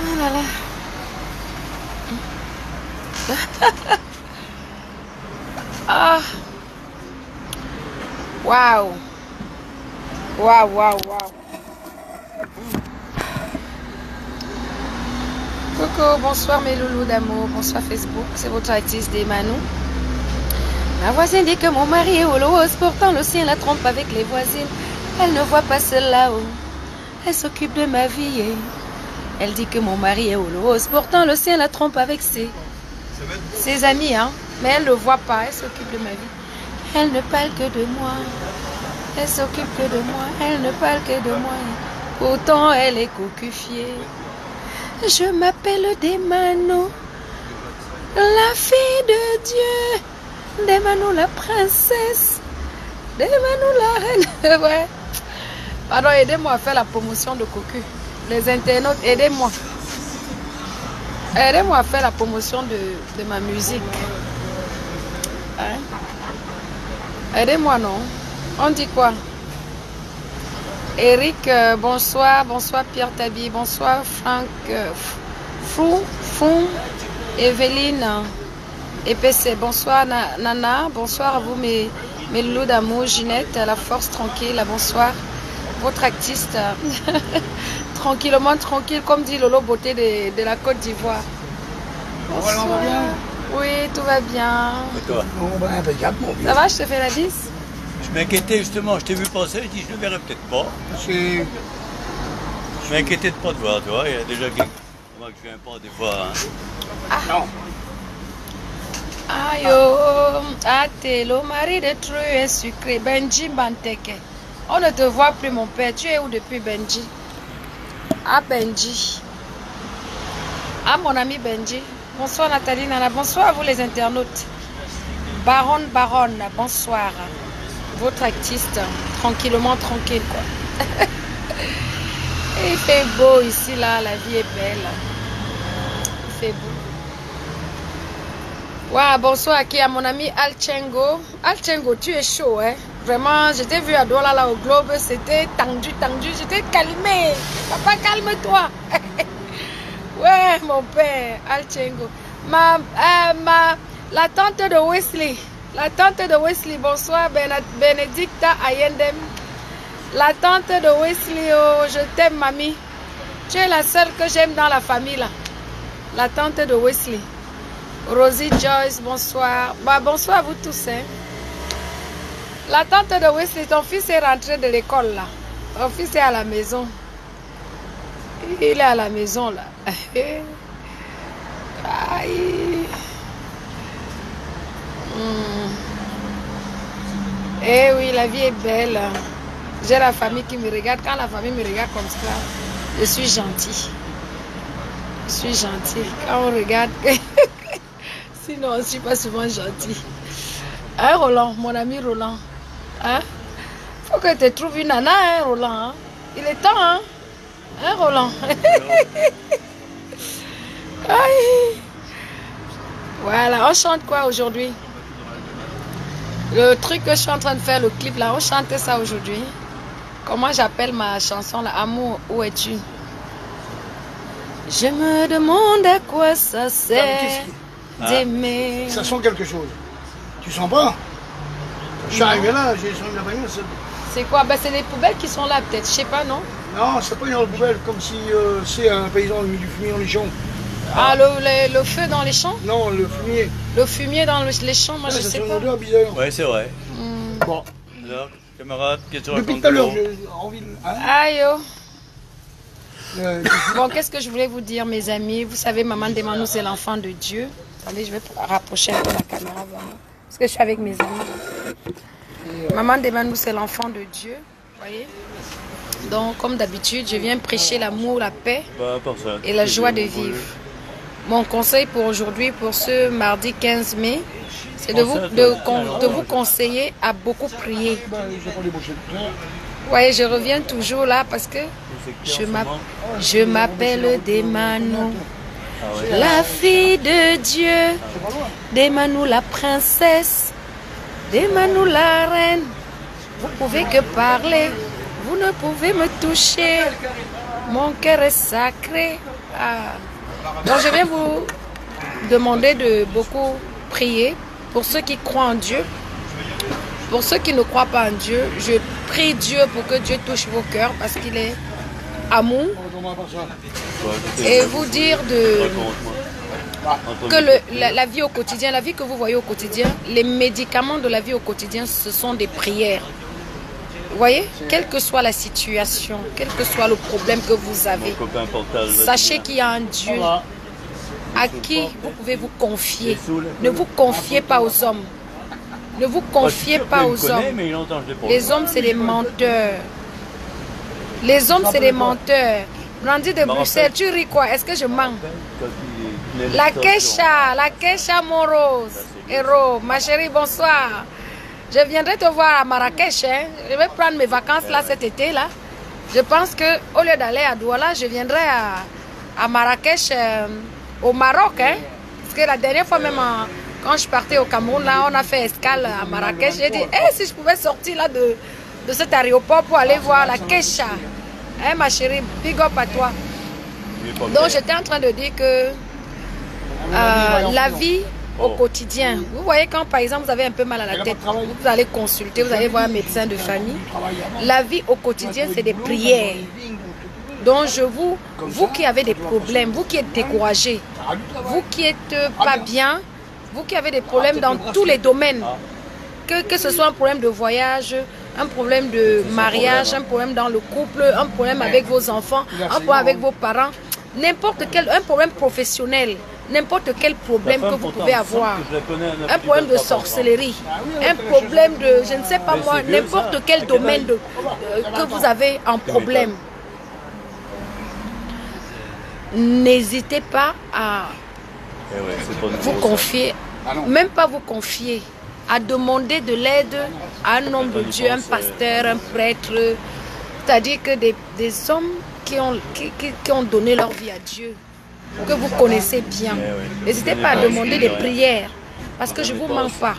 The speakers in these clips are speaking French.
Ah là là. Ah. Waouh. Waouh, waouh, waouh. Coucou, bonsoir mes loulous d'amour, bonsoir Facebook, c'est votre artiste des Manou. Ma voisine dit que mon mari est houleuse, pourtant le sien la trompe avec les voisines. Elle ne voit pas celle-là, elle s'occupe de ma vie. Elle dit que mon mari est houleuse, pourtant le sien la trompe avec ses amis, hein. Mais elle ne voit pas, elle s'occupe de ma vie. Elle ne parle que de moi, elle s'occupe que de moi, elle ne parle que de moi. Pourtant elle est cocufiée. Je m'appelle Desmanou, la fille de Dieu, Desmanou la princesse, Desmanou la reine. Ouais. Pardon, aidez-moi à faire la promotion de Cocu. Les internautes, aidez-moi. Aidez-moi à faire la promotion de ma musique. Hein? Aidez-moi, non? On dit quoi? Eric, bonsoir. Bonsoir Pierre Tabi. Bonsoir Franck. Fou. Evelyne. EPC. Bonsoir Nana. Bonsoir à vous mes loulous d'amour. Ginette, la force tranquille. Bonsoir. Votre artiste. Tranquillement tranquille, comme dit Lolo Beauté de la Côte d'Ivoire. Bonsoir. Oui, tout va bien. Et toi? Ça va, je te fais la 10? Je m'inquiétais justement, je t'ai vu passer, je dis je ne verrai peut-être pas. Je m'inquiétais de ne pas te voir, tu vois, il y a déjà quelqu'un que je viens pas des fois. Hein. Ah. Non. Ayo, Até, le mari de Tru est sucré. Benji Banteke. On ne te voit plus, mon père. Tu es où depuis, Benji? Ah, Benji. Ah, mon ami Benji. Bonsoir, Nathalie Nana. Bonsoir à vous, les internautes. Baronne, bonsoir. Votre artiste, tranquillement tranquille, quoi. Il fait beau ici, là. La vie est belle. Il fait beau. Wow, bonsoir à qui? À mon ami Alchengo. Alchengo, tu es chaud, hein? Vraiment, je t'ai vu à Douala, là, au Globe. C'était tendu. Je t'ai calmé. Papa, calme-toi. Ouais, mon père, Alchengo. La tante de Wesley. La tante de Wesley, bonsoir, Benedicta Ayendem. La tante de Wesley, oh, je t'aime, mamie. Tu es la seule que j'aime dans la famille, là. La tante de Wesley. Rosie Joyce, bonsoir. Bah, bonsoir à vous tous, hein. La tante de Wesley, ton fils est rentré de l'école, là. Ton fils est à la maison. Il est à la maison, là. Aïe. Eh oui, la vie est belle. J'ai la famille qui me regarde. Quand la famille me regarde comme ça, je suis gentille. Je suis gentille. Quand on regarde... Sinon, je ne suis pas souvent gentille. Hein, Roland, mon ami Roland? Hein? Faut que tu trouves une nana, hein, Roland? Hein? Il est temps, hein? Hein, Roland? Aïe. Voilà, on chante quoi aujourd'hui? Le truc que je suis en train de faire, le clip là, on chante ça aujourd'hui. Comment j'appelle ma chanson là? Amour, où es-tu? Je me demande à quoi ça sert d'aimer. Ça sent quelque chose. Tu sens pas? Je suis arrivé là, j'ai senti la bagnole. C'est quoi? Ben, c'est les poubelles qui sont là peut-être, je sais pas, non? Non, c'est pas une poubelle, comme si c'est un paysan qui a mis du fumier dans les champs. Ah, le feu dans les champs? Non, le fumier. Le fumier dans les champs, moi je sais pas. C'est bizarre. Ouais, c'est vrai. Bon. Alors, camarade, qu'est-ce que tu racontes? Depuis tout à l'heure, j'ai envie de... Aïe, oh. Bon, qu'est-ce que je voulais vous dire, mes amis? Vous savez, maman Desmanou, c'est l'enfant de Dieu. Attendez, je vais rapprocher un peu la caméra. Parce que je suis avec mes amis. Maman Desmanou, c'est l'enfant de Dieu. Vous voyez? Donc, comme d'habitude, je viens prêcher l'amour, la paix et la joie de vivre. Mon conseil pour aujourd'hui, pour ce mardi 15 mai, c'est de vous conseiller à beaucoup prier. Vous voyez, je reviens toujours là parce que je m'appelle Desmanou, la fille de Dieu, Desmanou la princesse, Desmanou la reine. Vous pouvez que parler, vous ne pouvez me toucher. Mon cœur est sacré, Donc je vais vous demander de beaucoup prier pour ceux qui croient en Dieu. Pour ceux qui ne croient pas en Dieu, je prie Dieu pour que Dieu touche vos cœurs parce qu'il est amour. Et vous dire que la vie au quotidien, la vie que vous voyez au quotidien, les médicaments de la vie au quotidien, ce sont des prières. Vous voyez, quelle que soit la situation, quel que soit le problème que vous avez, sachez qu'il y a un Dieu à qui vous pouvez vous confier. Ne vous confiez pas aux hommes. Ne vous confiez pas aux hommes. Les hommes, c'est des menteurs. Les hommes, c'est des menteurs. Brandy de Bruxelles, tu ris quoi? Est-ce que je mens? La Kesha Moros. Héros, ma chérie, bonsoir. Je viendrai te voir à Marrakech. Hein. Je vais prendre mes vacances là cet été là. Je pense que au lieu d'aller à Douala, je viendrai à Marrakech, au Maroc. Hein. Parce que la dernière fois même, quand je partais au Cameroun, là, on a fait escale à Marrakech. J'ai dit, hey, si je pouvais sortir là de cet aéroport pour aller voir la Kesha. Hein, ma chérie, big up à toi. Donc j'étais en train de dire que la vie au quotidien, vous voyez quand par exemple vous avez un peu mal à la tête, vous allez consulter, vous allez voir un médecin de famille. La vie au quotidien, c'est des prières. Donc vous qui avez des problèmes, vous qui êtes découragés, vous qui n'êtes pas bien, vous qui avez des problèmes dans tous les domaines, que ce soit un problème de voyage, un problème de mariage, un problème dans le couple, un problème avec vos enfants, un problème avec vos parents, n'importe quel, un problème professionnel, n'importe quel problème que vous pouvez avoir, un problème de sorcellerie, un problème de, je ne sais pas moi, n'importe quel domaine que vous avez en problème. N'hésitez pas à vous confier, même pas vous confier, à demander de l'aide à un homme de Dieu, un pasteur, un prêtre, c'est-à-dire que des hommes qui ont donné leur vie à Dieu, que vous connaissez bien. N'hésitez pas à demander des prières, parce que je ne vous mens pas.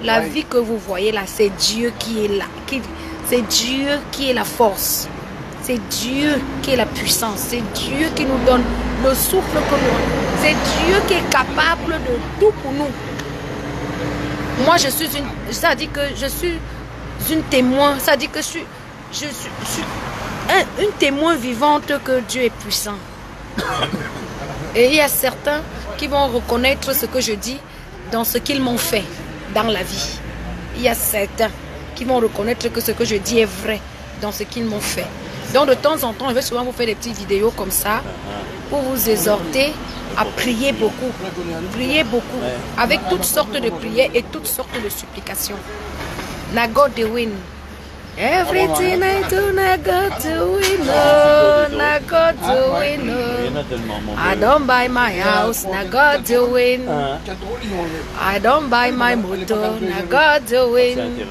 La vie que vous voyez là, c'est Dieu qui est là. C'est Dieu qui est la force. C'est Dieu qui est la puissance. C'est Dieu qui nous donne le souffle que nous. C'est Dieu qui est capable de tout pour nous. Moi, je suis ça dit que je suis une témoin. Ça dit que je suis une témoin vivante que Dieu est puissant. Et il y a certains qui vont reconnaître ce que je dis dans ce qu'ils m'ont fait dans la vie. Il y a certains qui vont reconnaître que ce que je dis est vrai dans ce qu'ils m'ont fait. Donc de temps en temps, je vais souvent vous faire des petites vidéos comme ça pour vous exhorter à prier beaucoup. Prier beaucoup avec toutes sortes de prières et toutes sortes de supplications. Na God the win. Everything I do, na God the win. Na God the win. I don't buy my house, na God the win. I don't buy my motor, na God the win.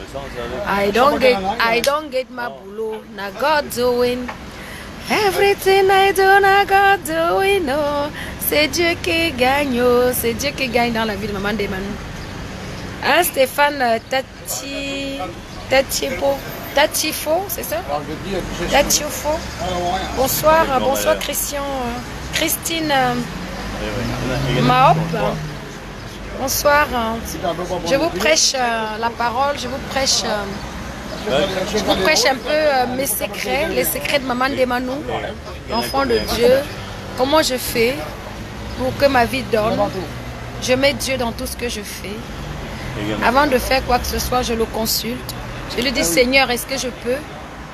I don't get my boulot, na God the win. Everything I do, na God the win. C'est Dieu qui gagne, c'est Dieu qui gagne dans la vie de Maman Demanu. Hein, Stéphane Tatifo, c'est ça? Tatifo. Bonsoir, bonsoir Christian, Christine Mahop. Bonsoir. Je vous prêche la parole, je vous prêche un peu mes secrets, les secrets de Maman Demanu, l'enfant de Dieu. Comment je fais pour que ma vie donne. Je mets Dieu dans tout ce que je fais. Avant de faire quoi que ce soit, je le consulte. Je lui dis, Seigneur, est-ce que je peux?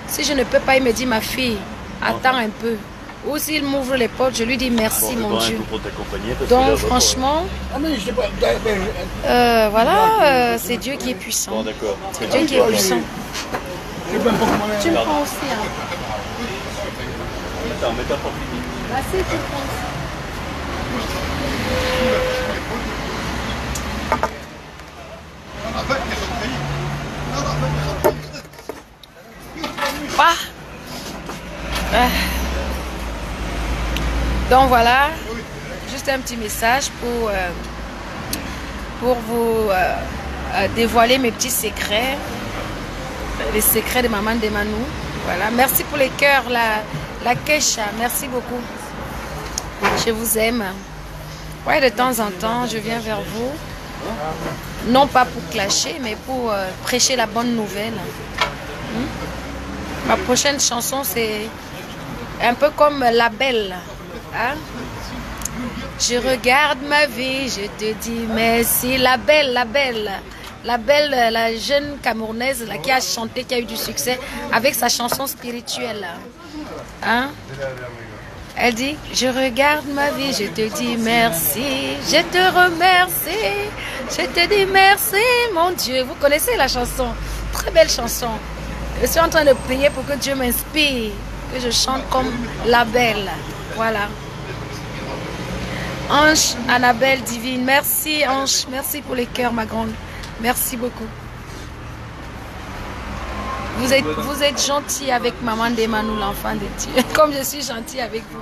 Si je ne peux pas, il me dit, ma fille, attends un peu. Ou s'il m'ouvre les portes, je lui dis, merci mon Dieu. Donc franchement, voilà, c'est Dieu qui est puissant. C'est Dieu qui est puissant. Tu me prends aussi. Hein. Merci, tu me prends aussi. Donc voilà, juste un petit message pour vous dévoiler mes petits secrets, les secrets de Maman Demanu. Voilà, merci pour les cœurs, la Kesha, merci beaucoup. Je vous aime. Ouais, de temps en temps, je viens vers vous. Non pas pour clasher, mais pour prêcher la bonne nouvelle. Ma prochaine chanson, c'est un peu comme La Belle. Hein? Je regarde ma vie, je te dis merci. La Belle, la Belle. La Belle, la jeune Camerounaise là, qui a chanté, qui a eu du succès avec sa chanson spirituelle. Hein? Elle dit, je regarde ma vie, je te dis merci, je te remercie, je te dis merci, mon Dieu. Vous connaissez la chanson? Très belle chanson. Je suis en train de prier pour que Dieu m'inspire, que je chante comme La Belle. Voilà. Ange, Annabelle divine, merci Ange, merci pour les cœurs, ma grande. Merci beaucoup. Vous êtes gentil avec maman d'Emmanuel, l'enfant de Dieu, comme je suis gentil avec vous.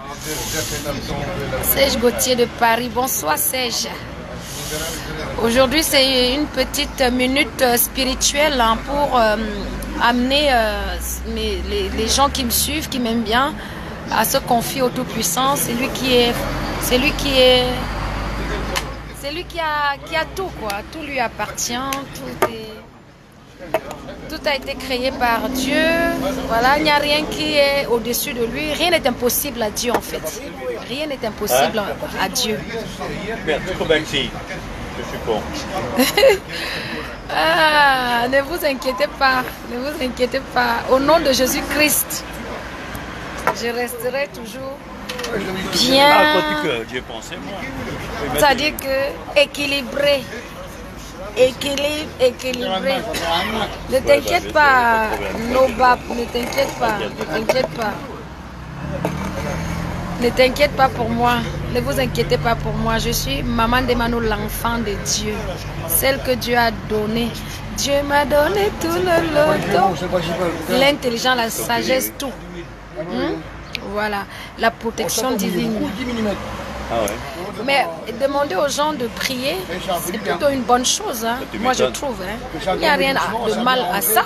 Serge Gauthier de Paris, bonsoir Serge. Aujourd'hui, c'est une petite minute spirituelle hein, pour amener les gens qui me suivent, qui m'aiment bien, à se confier au Tout-Puissant. C'est lui qui a tout, quoi. Tout lui appartient, tout a été créé par Dieu. Voilà, il n'y a rien qui est au-dessus de lui. Rien n'est impossible à Dieu, en fait. Rien n'est impossible à Dieu. Merci, je suis bon. Ah, ne vous inquiétez pas, ne vous inquiétez pas. Au nom de Jésus-Christ, je resterai toujours bien. Ah, j'y ai pensé, moi. C'est-à-dire que équilibré. Équilibré. Ne t'inquiète pas, Nobap, ne t'inquiète pas, ne t'inquiète pas. Ne t'inquiète pas pour moi, ne vous inquiétez pas pour moi. Je suis maman d'Emmanuel, l'enfant de Dieu, celle que Dieu a donnée. Dieu m'a donné tout le loto, l'intelligence, la sagesse, tout. Voilà, la protection divine. Ah ouais. Mais demander aux gens de prier, c'est plutôt une bonne chose, hein. Moi je trouve. Hein. Il n'y a rien de mal à ça.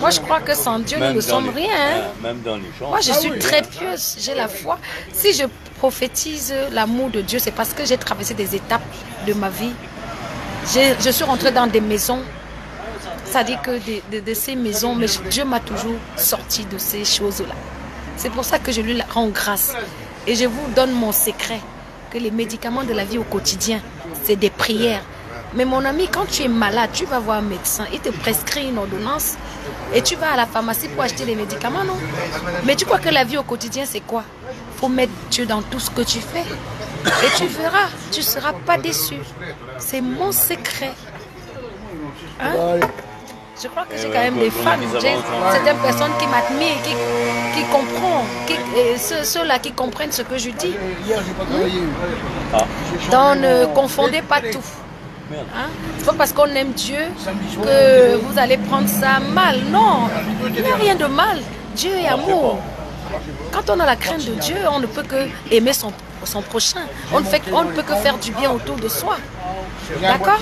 Moi je crois que sans Dieu nous ne sommes rien. Hein. Même dans les champs. Moi je suis très pieuse, j'ai la foi. Si je prophétise l'amour de Dieu, c'est parce que j'ai traversé des étapes de ma vie. Je suis rentrée dans des maisons. C'est-à-dire que de ces maisons, mais Dieu m'a toujours sorti de ces choses-là. C'est pour ça que je lui rends grâce. Et je vous donne mon secret, que les médicaments de la vie au quotidien, c'est des prières. Mais mon ami, quand tu es malade, tu vas voir un médecin, il te prescrit une ordonnance et tu vas à la pharmacie pour acheter les médicaments, non? Mais tu crois que la vie au quotidien, c'est quoi? Il faut mettre Dieu dans tout ce que tu fais. Et tu verras, tu ne seras pas déçu. C'est mon secret. Hein? Je crois que j'ai quand même des fans. Certaines personnes qui m'admirent, qui comprennent, ceux-là qui comprennent ce que je dis. Donc ne confondez pas tout. Hein? C'est pas parce qu'on aime Dieu que vous allez prendre ça mal. Non, il n'y a rien de mal. Dieu est amour. Quand on a la crainte de Dieu, on ne peut que aimer son prochain. On ne peut que faire du bien autour de soi. D'accord?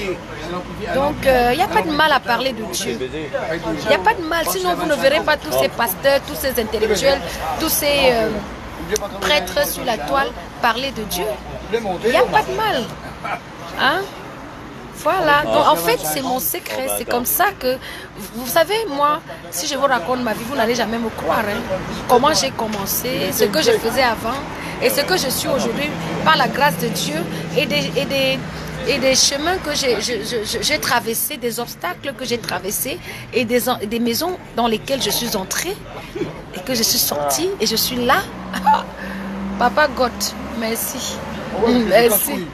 Donc, il n'y a pas de mal à parler de Dieu. Il n'y a pas de mal. Sinon, vous ne verrez pas tous ces pasteurs, tous ces intellectuels, tous ces prêtres sur la toile parler de Dieu. Il n'y a pas de mal. Hein? Voilà. Donc, en fait, c'est mon secret. C'est comme ça que... Vous savez, moi, si je vous raconte ma vie, vous n'allez jamais me croire. Hein? Comment j'ai commencé, ce que je faisais avant et ce que je suis aujourd'hui par la grâce de Dieu et des chemins que j'ai traversés, des obstacles que j'ai traversés et des maisons dans lesquelles je suis entrée et que je suis sortie et je suis là. Papa God, merci. Merci.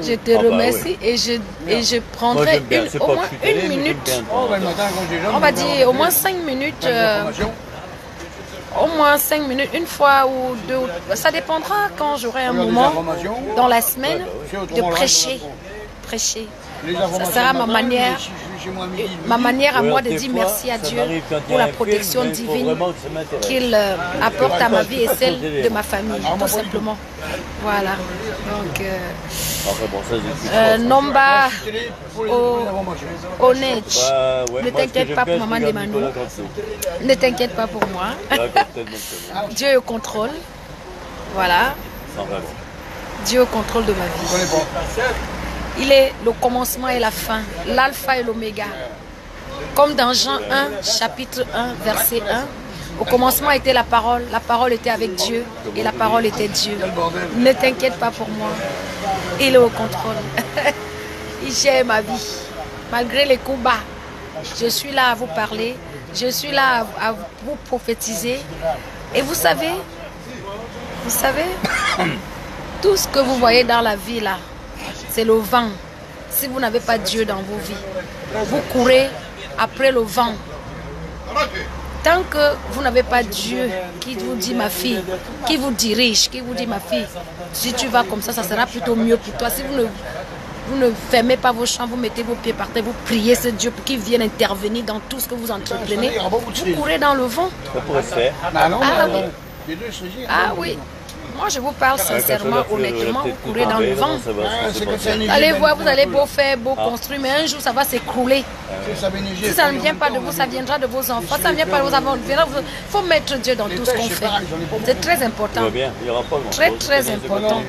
Je te remercie et je prendrai au moins une minute. On va dire au moins 5 minutes. Au moins 5 minutes, une fois ou deux. Ça dépendra quand j'aurai un moment dans la semaine de prêcher. Ça sera ma manière à moi de dire merci à Dieu pour la protection divine qu'il apporte à ma vie et celle de ma famille, tout simplement. Voilà. Donc, Nomba Onech, ne t'inquiète pas pour maman d'Emmanuel. Ne t'inquiète pas pour moi. Dieu est au contrôle. Voilà. Dieu au contrôle de ma vie. Il est le commencement et la fin, l'alpha et l'oméga. Comme dans Jean 1, chapitre 1, verset 1. Au commencement était la parole était avec Dieu et la parole était Dieu. Ne t'inquiète pas pour moi, il est au contrôle. Il gère ma vie, malgré les coups bas. Je suis là à vous parler, je suis là à vous prophétiser. Et vous savez, tout ce que vous voyez dans la vie là, c'est le vent. Si vous n'avez pas Dieu dans vos vies, vous courez après le vent. Tant que vous n'avez pas Dieu qui vous dit ma fille, qui vous dirige, qui vous dit ma fille, si tu vas comme ça sera plutôt mieux pour toi. Si vous ne fermez pas vos champs, vous mettez vos pieds par terre, vous priez ce Dieu pour qu'il vienne intervenir dans tout ce que vous entreprenez, vous courez dans le vent. Ça pourrait se faire. Ah oui. Moi, je vous parle sincèrement, honnêtement, vous courez dans le vent. Allez voir, vous allez beau faire, beau construire, mais un jour, ça va s'écrouler. Si ça ne vient pas de vous, ça viendra de vos enfants. Ça ne vient pas de vos enfants, il faut mettre Dieu dans tout ce qu'on fait. C'est très important. Très, très important.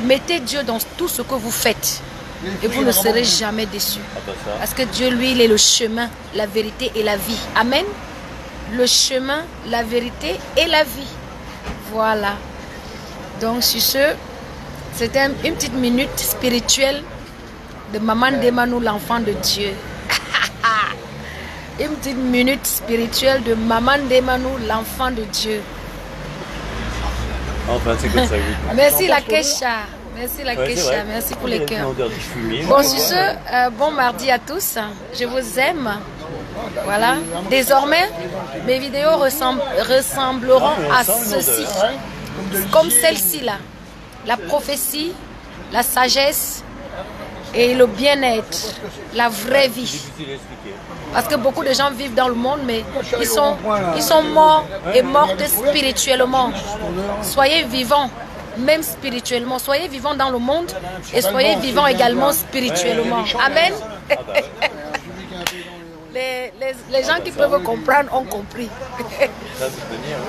Mettez Dieu dans tout ce que vous faites. Et vous ne serez jamais déçus. Parce que Dieu, lui, il est le chemin, la vérité et la vie. Amen. Le chemin, la vérité et la vie. Voilà. Donc sur ce, c'était une petite minute spirituelle de Maman Demanou, l'enfant de Dieu. Une petite minute spirituelle de Maman Demanou, l'enfant de Dieu. Enfin, c'est comme ça. Merci la Kesha. Merci la Kesha. Merci pour les cœurs. Bon, sur ce, bon mardi à tous. Je vous aime. Voilà. Désormais, mes vidéos ressembleront à ceci. Comme celle-ci là. La prophétie, la sagesse et le bien-être. La vraie vie. Parce que beaucoup de gens vivent dans le monde, mais ils sont morts et mortes spirituellement. Soyez vivants, même spirituellement. Soyez vivants dans le monde et soyez vivants également spirituellement. Amen. Les gens qui peuvent comprendre ont compris.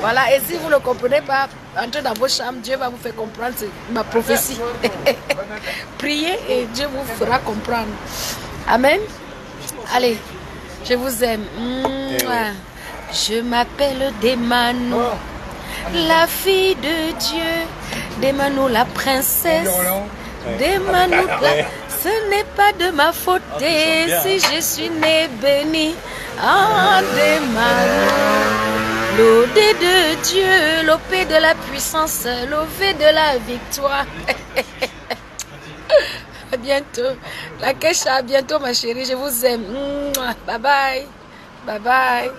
Voilà, et si vous ne comprenez pas, entrez dans vos chambres, Dieu va vous faire comprendre, c'est ma prophétie. Priez et Dieu vous fera comprendre. Amen. Allez, je vous aime. Je m'appelle Demanou, la fille de Dieu. Demanou, la princesse. Demanou, ce n'est pas de ma faute si je suis née bénie. Ah, Demanou, l'OD de Dieu, l'OP de la puissance, l'OV de la victoire. À bientôt. La Kesha, à bientôt ma chérie, je vous aime. Bye bye. Bye bye.